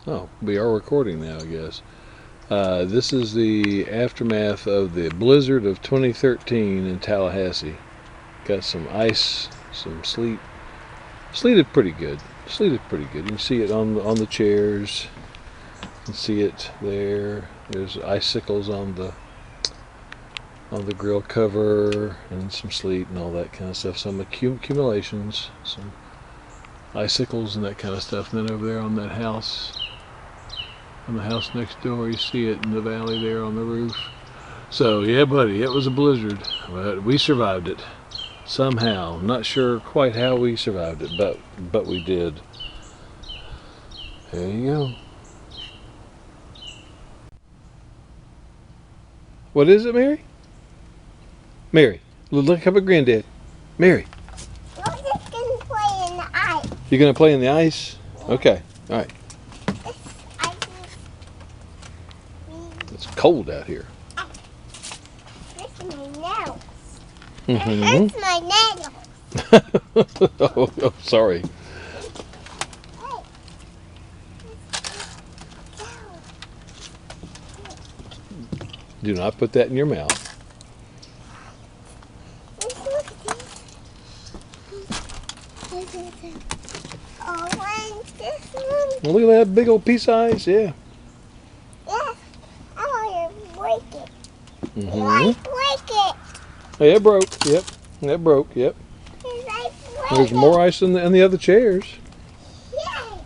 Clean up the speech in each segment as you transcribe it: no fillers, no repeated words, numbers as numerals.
Oh, we are recording now, I guess. This is the aftermath of the blizzard of 2013 in Tallahassee. Got some ice, some sleet. Sleet is pretty good. Sleet is pretty good. You can see it on the chairs. You can see it there. There's icicles on the grill cover, and some sleet and all that kind of stuff. Some accumulations, some icicles and that kind of stuff. And then over there on that house, on the house next door, you see it in the valley there on the roof. So yeah, buddy, it was a blizzard, but we survived it somehow. Not sure quite how we survived it, but we did. There you go. What is it, Mary? Mary, look up at Granddad. Mary. I'm just gonna play in the ice. You're gonna play in the ice? Okay, all right. It's cold out here. That's my nails. Mm-hmm. That's my nails. oh, sorry. Do not put that in your mouth. Oh, when's this one? Well, look at that big old piece of ice, yeah. Yeah, I want to break it. Mm-hmm. I break it. Oh, yeah, it broke. Yep, that broke. Yep. There's more ice in the other chairs. Yay.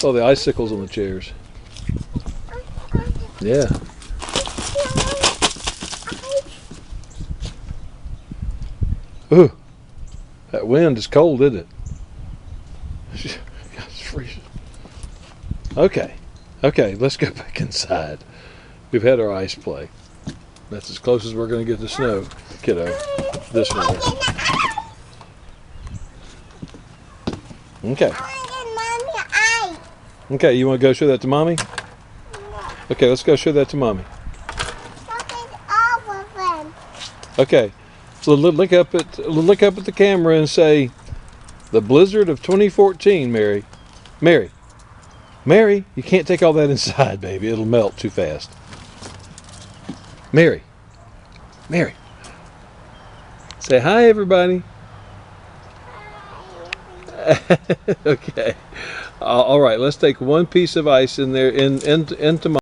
Oh, the icicles on the chairs. Yeah. Ooh, that wind is cold, isn't it? It's freezing. Okay, let's go back inside. We've had our ice play. That's as close as we're going to get to snow, kiddo, this winter. Okay. Okay, you want to go show that to Mommy? Okay, let's go show that to Mommy. Okay, so look up at the camera and say, "The blizzard of 2014, Mary. Mary, you can't take all that inside, baby. It'll melt too fast. Mary. Say hi, everybody." Okay. All right, let's take one piece of ice in there into